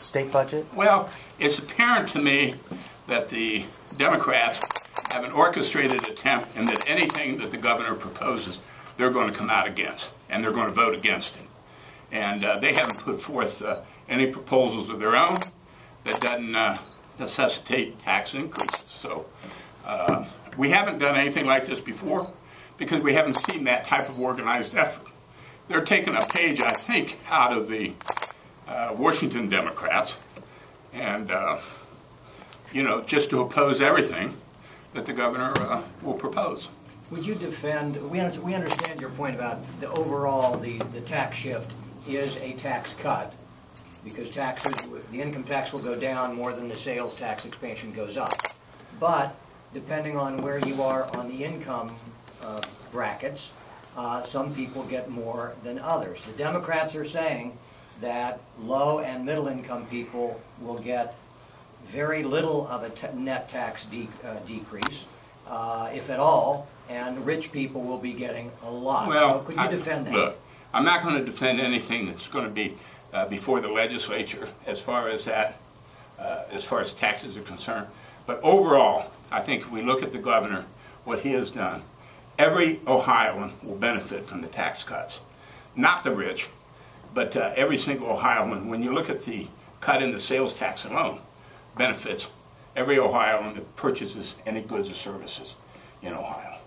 state budget? Well, it's apparent to me that the Democrats have an orchestrated attempt, and that anything that the governor proposes, they're going to come out against, and they're going to vote against it. And they haven't put forth any proposals of their own that doesn't necessitate tax increases. So we haven't done anything like this before because we haven't seen that type of organized effort. They're taking a page, I think, out of the Washington Democrats, and you know, just to oppose everything that the governor will propose. Would you defend? We understand your point about the overall the tax shift is a tax cut because taxes, the income tax will go down more than the sales tax expansion goes up. But depending on where you are on the income brackets, some people get more than others. The Democrats are saying that low and middle income people will get very little of a net tax decrease, if at all, and rich people will be getting a lot. Well, so could you defend that? Look, I'm not going to defend anything that's going to be before the legislature as far as that, as far as taxes are concerned. But overall, I think if we look at the governor, what he has done, every Ohioan will benefit from the tax cuts. Not the rich, but every single Ohioan. When you look at the cut in the sales tax alone, benefits every Ohioan that purchases any goods or services in Ohio.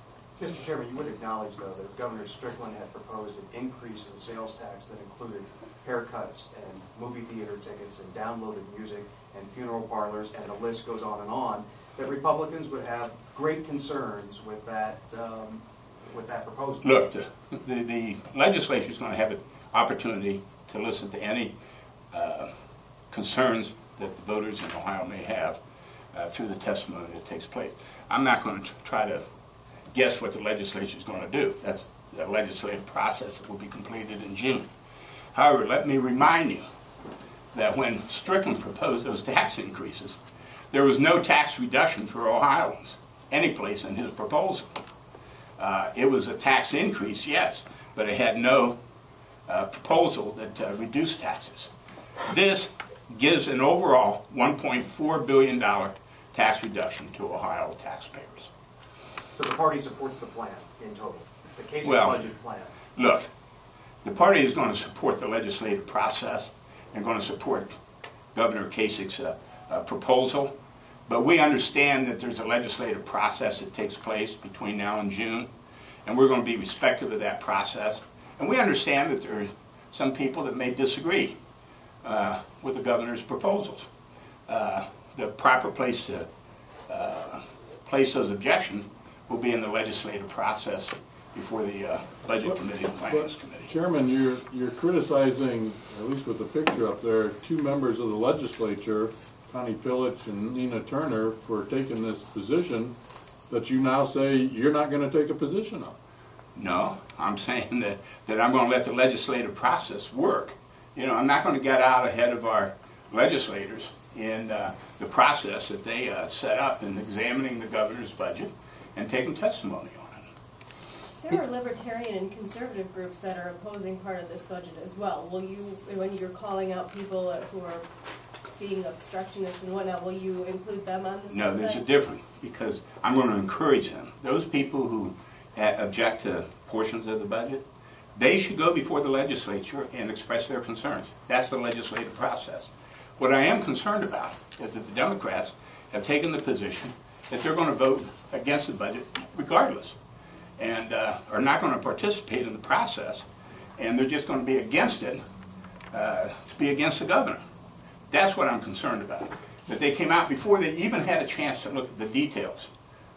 Mr. Chairman, you would acknowledge, though, that if Governor Strickland had proposed an increase in the sales tax that included haircuts and movie theater tickets and downloaded music and funeral parlors, and the list goes on, that Republicans would have great concerns with that proposal. Look, the legislature is going to have an opportunity to listen to any concerns that the voters in Ohio may have through the testimony that takes place. I'm not going to try to guess what the legislature is going to do. That's the legislative process that will be completed in June. However, let me remind you that when Strickland proposed those tax increases, there was no tax reduction for Ohioans, any place in his proposal. It was a tax increase, yes, but it had no proposal that reduced taxes. This gives an overall $1.4 billion tax reduction to Ohio taxpayers. So the party supports the plan in total, the Kasich budget plan. Look, the party is going to support the legislative process and going to support Governor Kasich's proposal, but we understand that there's a legislative process that takes place between now and June, and we're going to be respectful of that process. And we understand that there are some people that may disagree with the governor's proposals. The proper place to place those objections will be in the legislative process before the Budget Committee and Finance Committee. Chairman, you're criticizing, at least with the picture up there, two members of the legislature, Connie Pillich and Nina Turner, for taking this position that you now say you're not going to take a position on. No, I'm saying that I'm going to let the legislative process work. You know, I'm not going to get out ahead of our legislators in the process that they set up in examining the governor's budget and taking testimony on it. There are libertarian and conservative groups that are opposing part of this budget as well. Will you, when you're calling out people who are being obstructionists and whatnot, will you include them on this website? No, there's a difference, because I'm going to encourage them. Those people who object to portions of the budget, they should go before the legislature and express their concerns. That's the legislative process. What I am concerned about is that the Democrats have taken the position that they're going to vote against the budget regardless, and are not going to participate in the process, and they're just going to be against it to be against the governor. That's what I'm concerned about. That they came out before they even had a chance to look at the details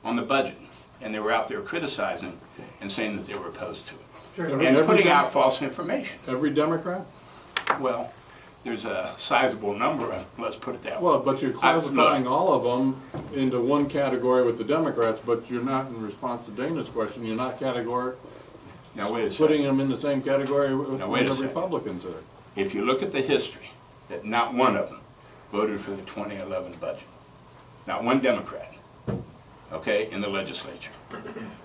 on the budget, and they were out there criticizing and saying that they were opposed to it. Sure. And putting out false information. Every Democrat? Well, there's a sizable number of, let's put it that way. Well, but you're classifying all of them into one category with the Democrats, but you're not, in response to Dana's question, you're not now, wait a putting second. them in the same category with Now, wait a the second. Republicans are. If you look at the history, that not one of them voted for the 2011 budget. Not one Democrat, okay, in the legislature.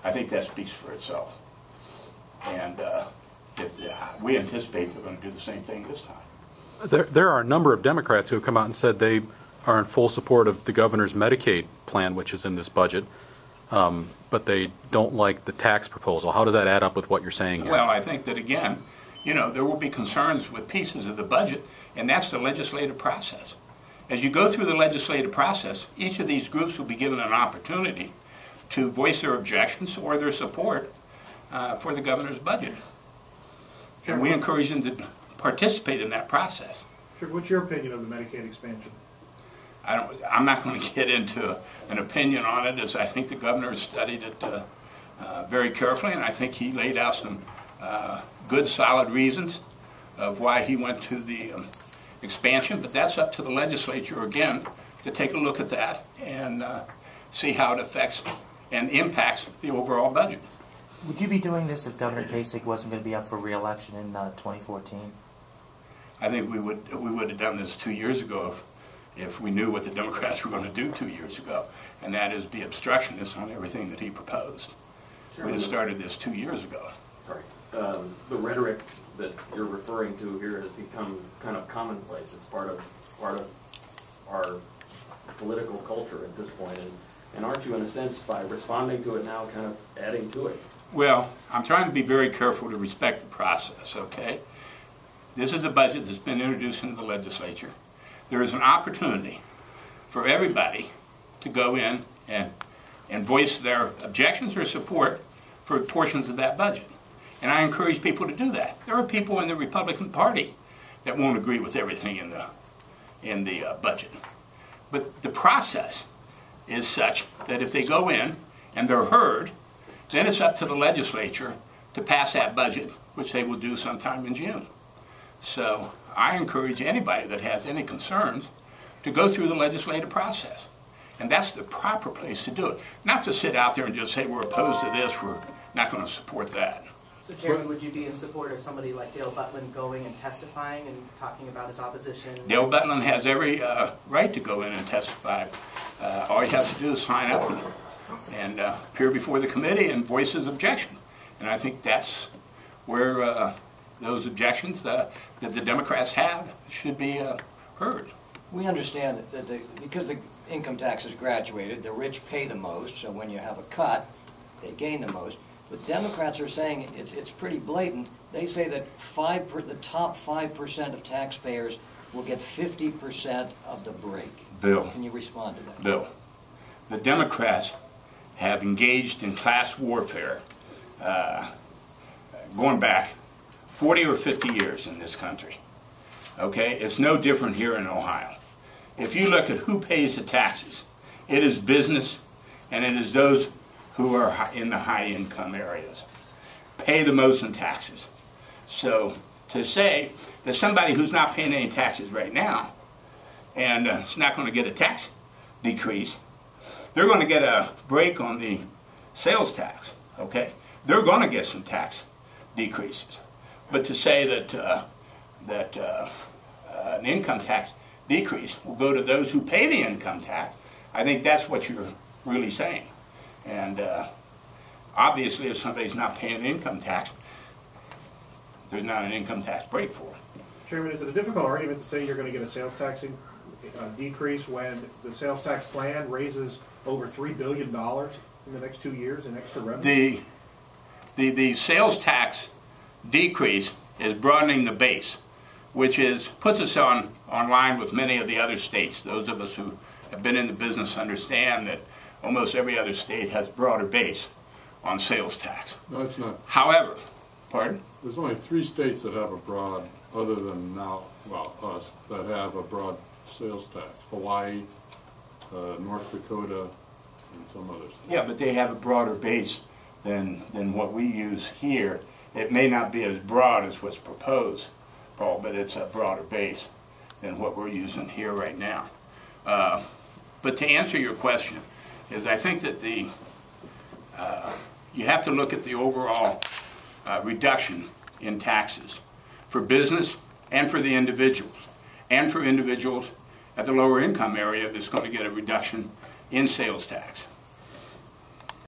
I think that speaks for itself. And we anticipate they're going to do the same thing this time. There are a number of Democrats who have come out and said they are in full support of the governor's Medicaid plan, which is in this budget, but they don't like the tax proposal. How does that add up with what you're saying here? Well, I think that, again, there will be concerns with pieces of the budget, and that's the legislative process. As you go through the legislative process, each of these groups will be given an opportunity to voice their objections or their support for the governor's budget. And we encourage them to participate in that process. Sure. What's your opinion of the Medicaid expansion? I'm not going to get into an opinion on it, as I think the governor has studied it very carefully, and I think he laid out some good, solid reasons of why he went to the expansion. But that's up to the legislature, again, to take a look at that and see how it affects and impacts the overall budget. Would you be doing this if Governor Kasich wasn't going to be up for re-election in 2014? I think we would have done this 2 years ago if we knew what the Democrats were going to do 2 years ago, and that is be obstructionists on everything that he proposed. Sure. We'd have started this 2 years ago. Sorry. The rhetoric that you're referring to here has become kind of commonplace. It's part of our political culture at this point, and aren't you, in a sense, by responding to it now, kind of adding to it? Well, I'm trying to be very careful to respect the process, okay? This is a budget that's been introduced into the legislature. There is an opportunity for everybody to go in and voice their objections or support for portions of that budget. And I encourage people to do that. There are people in the Republican Party that won't agree with everything in the budget. But the process is such that if they go in and they're heard, then it's up to the legislature to pass that budget, which they will do sometime in June. So I encourage anybody that has any concerns to go through the legislative process. And that's the proper place to do it. Not to sit out there and just say we're opposed to this, we're not going to support that. So, Chairman, would you be in support of somebody like Dale Butlin going and testifying and talking about his opposition? Dale Butlin has every right to go in and testify. All he has to do is sign up and appear before the committee and voice his objection. And I think that's where those objections that the Democrats have should be heard. We understand that because the income tax is graduated, the rich pay the most, so when you have a cut, they gain the most. But Democrats are saying it's pretty blatant. They say that the top 5% of taxpayers will get 50% of the break. Bill. Can you respond to that? Bill, the Democrats have engaged in class warfare going back 40 or 50 years in this country. Okay? It's no different here in Ohio. If you look at who pays the taxes, it is business and it is those who are in the high income areas. Pay the most in taxes. So to say that somebody who's not paying any taxes right now and is not going to get a tax decrease, they're going to get a break on the sales tax. Okay? They're going to get some tax decreases. But to say that an income tax decrease will go to those who pay the income tax, I think that's what you're really saying. And obviously, if somebody's not paying income tax, there's not an income tax break for them. Chairman, is it a difficult argument to say you're going to get a sales tax decrease when the sales tax plan raises over $3 billion in the next 2 years in extra revenue? The sales tax decrease is broadening the base, which puts us on line with many of the other states. Those of us who have been in the business understand that almost every other state has a broader base on sales tax. No, it's not. However, pardon? There's only 3 states that have a broad, other than now, well, us, that have a broad sales tax. Hawaii, North Dakota, and some others. Yeah, but they have a broader base than what we use here. It may not be as broad as what's proposed, Paul, but it's a broader base than what we're using here right now. But to answer your question, I think that you have to look at the overall reduction in taxes for business and for the individuals. And for individuals at the lower income area that's going to get a reduction in sales tax.